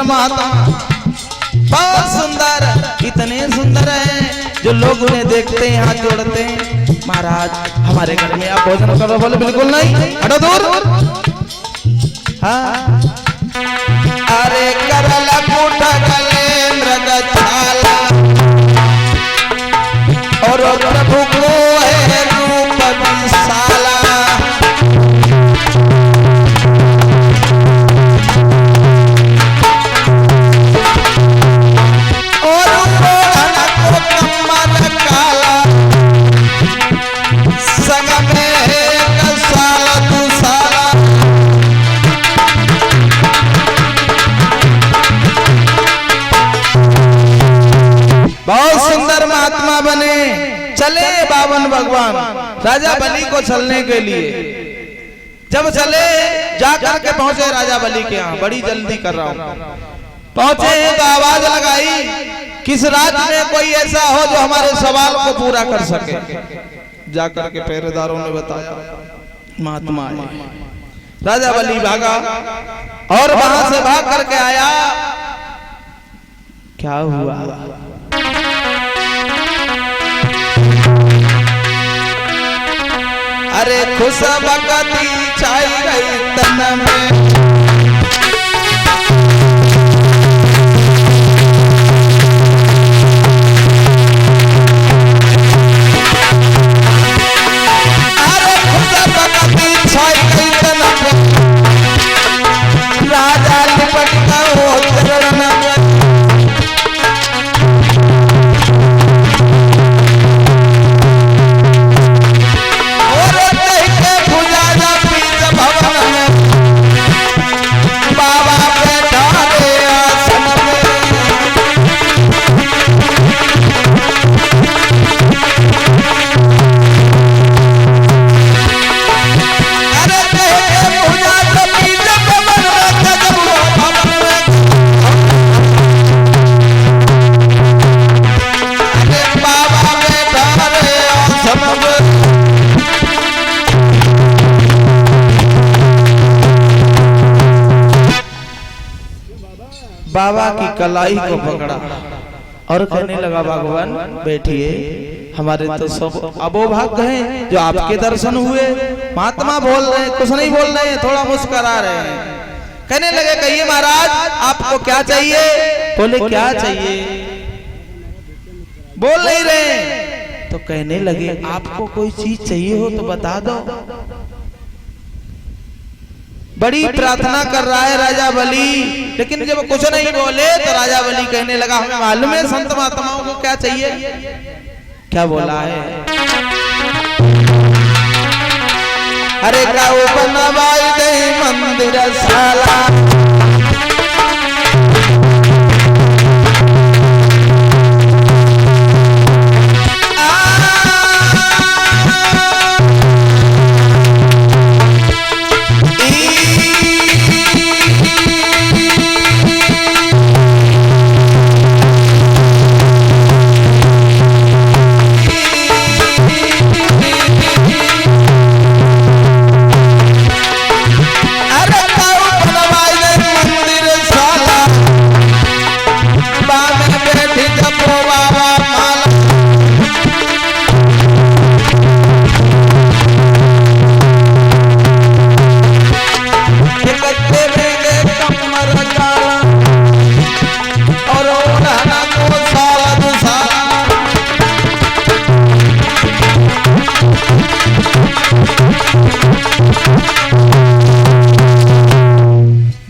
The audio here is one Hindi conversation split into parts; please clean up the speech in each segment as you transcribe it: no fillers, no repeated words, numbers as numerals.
सुंदर महात्मा, बहुत सुंदर, इतने सुंदर हैं जो लोग उन्हें देखते हैं हाथ जोड़ते हैं। महाराज हमारे घर में आप भोजन करो, बोले बिल्कुल नहीं, हटो दूर। हाँ अरे करल कूट गले मृग छाला और प्रभु को है रूप विशाला। बहुत सुंदर महात्मा बने, चले बावन भगवान राजा बलि को छलने के लिए। जब चले जाकर के पहुंचे राजा बलि के यहाँ, बड़ी जल्दी कर रहा हूँ, पहुंचे हैं तो आवाज लगाई, किस राज्य में कोई ऐसा हो जो हमारे सवाल को पूरा कर सके। जाकर के पहरेदारों ने बताया महात्मा है। राजा बलि भागा और वहां से भाग करके आया। क्या हुआ? अरे खुश बकती छाई गई तन में, अरे खुश बकती छाई गई तन में, राजा लिपट कर हो चरण में। बाबा की कलाई को पकड़ा और कहने लगा भगवान बैठिए, हमारे तो सब अबोभाग हैं जो आपके दर्शन हुए। महात्मा बोल रहे हैं, कुछ नहीं बोल रहे हैं, थोड़ा मुस्कुरा रहे हैं। कहने लगे कहिए महाराज आपको क्या चाहिए? बोले क्या चाहिए? बोल नहीं रहे। तो कहने लगे आपको कोई चीज चाहिए हो तो बता दो। बड़ी प्रार्थना कर रहा है राजा बलि, लेकिन जब कुछ नहीं बोले तो राजा बलि कहने लगा हमें मालूम है संत महात्माओं को क्या चाहिए। क्या बोला है? अरे गाँव बनवाई दे मंदिर शाला,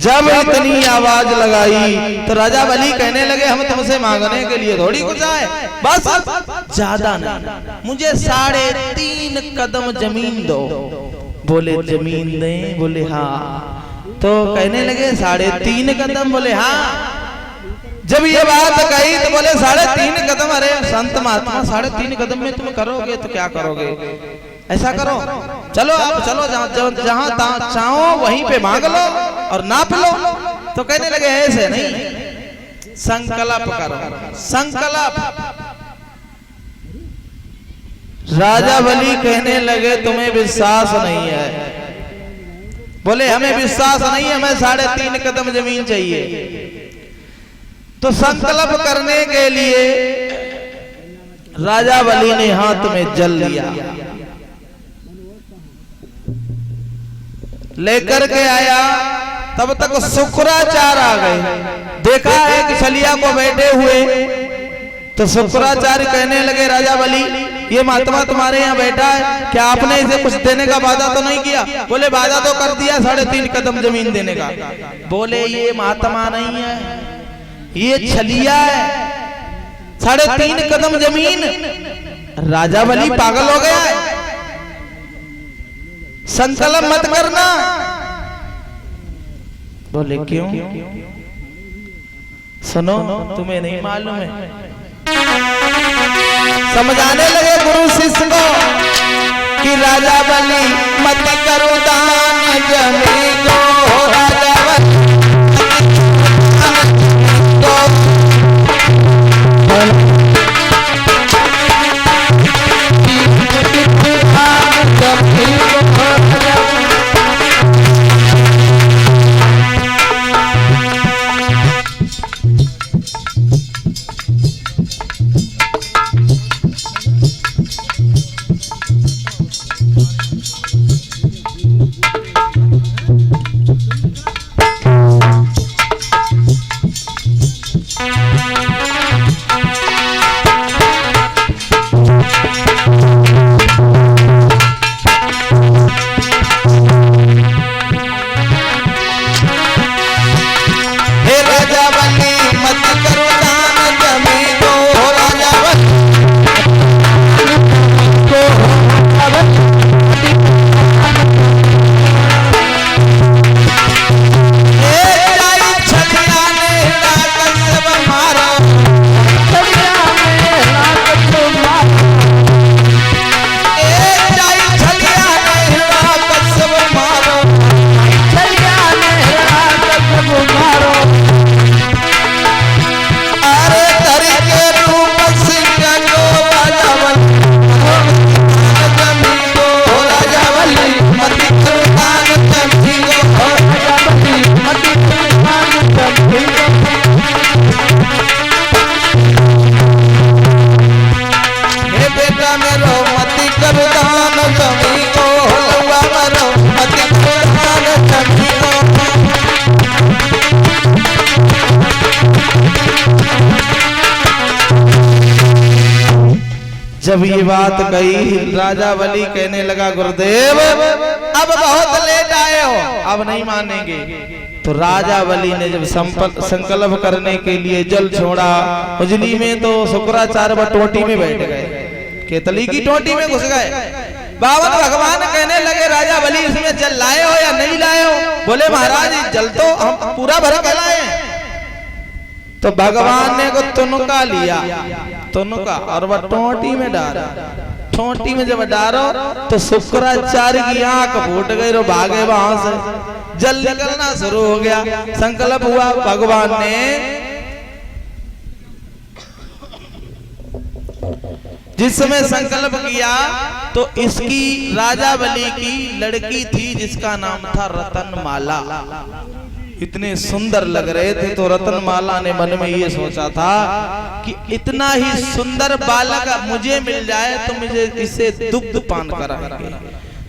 जब इतनी आवाज लगाई तो राजा बलि कहने लगे हम तुमसे मांगने के लिए थोड़ी कुछ आए, बस ज्यादा नहीं, मुझे 3.5 कदम जमीन दो। बोले जमीन दें? बोले हाँ। तो कहने लगे 3.5 कदम? बोले हाँ। जब ये बात कही तो बोले 3.5 कदम? अरे संत महात्मा 3.5 कदम में तुम करोगे तो क्या करोगे? ऐसा करो, चलो आप चलो जहाँ चाहो वहीं पे मांग लो और नाप लो। तो कहने लगे ऐसे नहीं, संकल्प करो, संकल्प। राजा बलि कहने लगे तुम्हें विश्वास नहीं है? बोले हमें विश्वास नहीं है, हमें 3.5 कदम जमीन चाहिए। तो संकल्प करने के लिए राजा बलि ने हाथ में जल लिया, लेकर के आया। तब तक शुक्राचार्य आ गए, देखा एक छलिया को बैठे हुए, तो शुक्राचार्य कहने लगे राजा बलि ये महात्मा तुम्हारे यहाँ बैठा है, क्या आपने इसे कुछ देने का वादा तो नहीं किया? बोले वादा तो कर दिया 3.5 कदम जमीन देने का। बोले ये महात्मा नहीं है, ये छलिया है, 3.5 कदम जमीन। राजा बलि पागल हो गया है, संकल्प मत करना। बोले क्यों? सुनो, तुम्हें नहीं मालूम है। समझाने लगे गुरु शिष्य को कि राजा बलि मत करो दान जमीन को, राजा बलि जब ये बात कही, राजा बलि कहने लगा गुरुदेव अब बहुत लेट आए हो, अब नहीं मानेंगे। तो राजा बलि ने जब संकल्प करने के लिए जल छोड़ा, उजली में तो शुक्राचार्य टोटी में बैठ गए, केतली की टोटी में घुस गए। बावन भगवान कहने लगे राजा बलि इसमें जल लाए हो या नहीं लाए हो? बोले महाराज जल तो हम पूरा भर के लाए हैं। तो भगवान ने को तुनका लिया, तुनका, और वह टोटी में डाला। टोटी में जब डालो तो शुक्राचार्य की आंख फूट गई और भागे वहां से, जल निकलना शुरू हो गया। संकल्प हुआ, भगवान ने जिस समय संकल्प किया तो इसकी राजा बलि की लड़की थी जिसका नाम था रतनमाला। इतने सुंदर लग रहे थे, तो रतनमाला ने मन में ये सोचा था कि इतना ही सुंदर बालक मुझे मिल जाए तो मुझे इसे दुग्ध पान कराएंगे।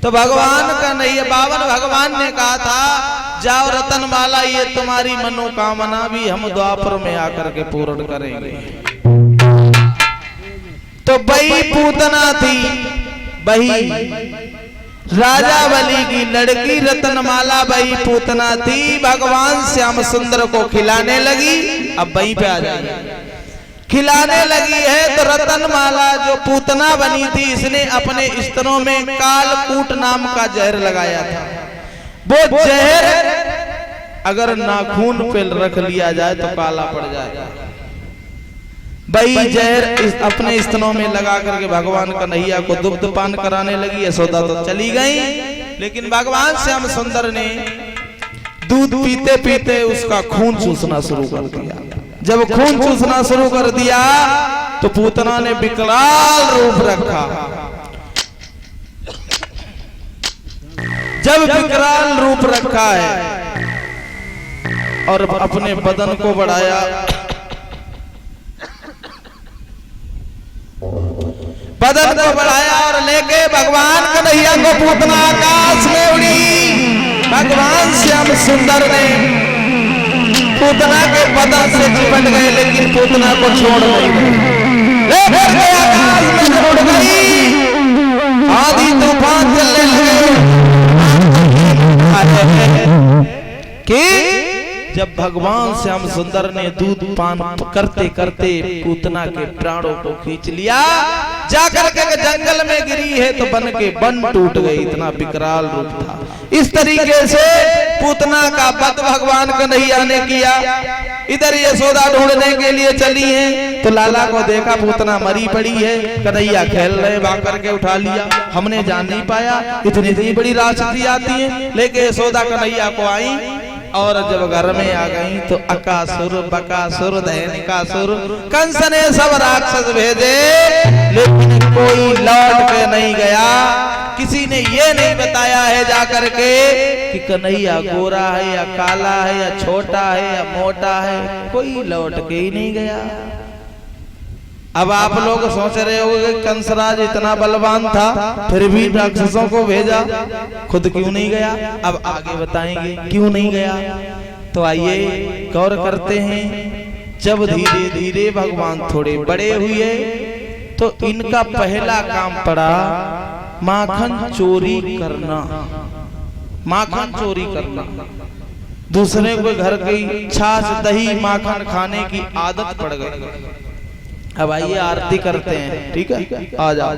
तो भगवान का नहीं, बावन भगवान ने कहा था जाओ रतनमाला ये तुम्हारी मनोकामना भी हम द्वापर में आकर के पूर्ण करेंगे। तो बही पूतना थी, बही राजा बलि की लड़की रतनमाला बही पूतना थी, भगवान श्याम सुंदर को खिलाने लगी। अब बही पे आ जाइए, खिलाने लगी है तो रतनमाला जो पूतना बनी थी इसने अपने स्तनों में कालकूट नाम का जहर लगाया था। वो जहर अगर नाखून पे रख लिया जाए तो काला पड़ जाएगा। बही जहर अपने स्तनों में लगा करके भगवान कन्हैया को दुग्ध पान कराने लगी। यशोदा तो चली गई, लेकिन भगवान श्याम सुंदर ने दूध पीते पीते उसका खून चूसना शुरू कर दिया। जब खून चूसना शुरू कर दिया तो पूतना ने विकराल रूप रखा। जब विकराल रूप रखा है और अपने बदन को बढ़ाया, बदन को बढ़ाया और लेके भगवान कन्हैया को पूतना आकाश में उड़ी। भगवान श्याम सुंदर ने पूतना के बदन से चिपट गए, लेकिन पूतना को छोड़ नहीं गए, आकाश में उड़ गई। आधी तूफान चलने लगे कि जब भगवान श्याम सुंदर ने दूध पान करते करते पूतना के प्राणों को खींच लिया, जाकर के जंगल में गिरी है तो बन के बन टूट गई, इतना विकराल रूप था। इस तरीके से पूतना का वध भगवान कन्हैया ने किया। इधर यशोदा ढूंढने के लिए चली है तो लाला को देखा पूतना मरी पड़ी है, कन्हैया खेल रहे, भाग करके उठा लिया, हमने जान नहीं पाया। इतनी बड़ी राक्षसी आती है, लेके यशोदा कन्हैया को आई और जब घर में आ गई तो अकासुर, बकासुर, दैनिकासुर, कंस ने सब राक्षस भेजे, लेकिन कोई लौट के नहीं गया। किसी ने ये नहीं बताया है जाकर के कि कन्हैया गोरा है या काला है या छोटा है या मोटा है, कोई लौट के ही नहीं गया। अब आप लोग सोच रहे होंगे कंसराज इतना बलवान था फिर भी राक्षसों को भेजा, खुद क्यों नहीं गया? अब आगे बताएंगे क्यों नहीं गया। तो आइए गौर करते हैं। जब धीरे धीरे भगवान थोड़े बड़े हुए तो इनका पहला काम पड़ा माखन चोरी करना। माखन चोरी करना, दूसरे को घर की छाछ दही माखन खाने की आदत पड़ गई। अब आइए आरती करते हैं, ठीक है? आ जाओ।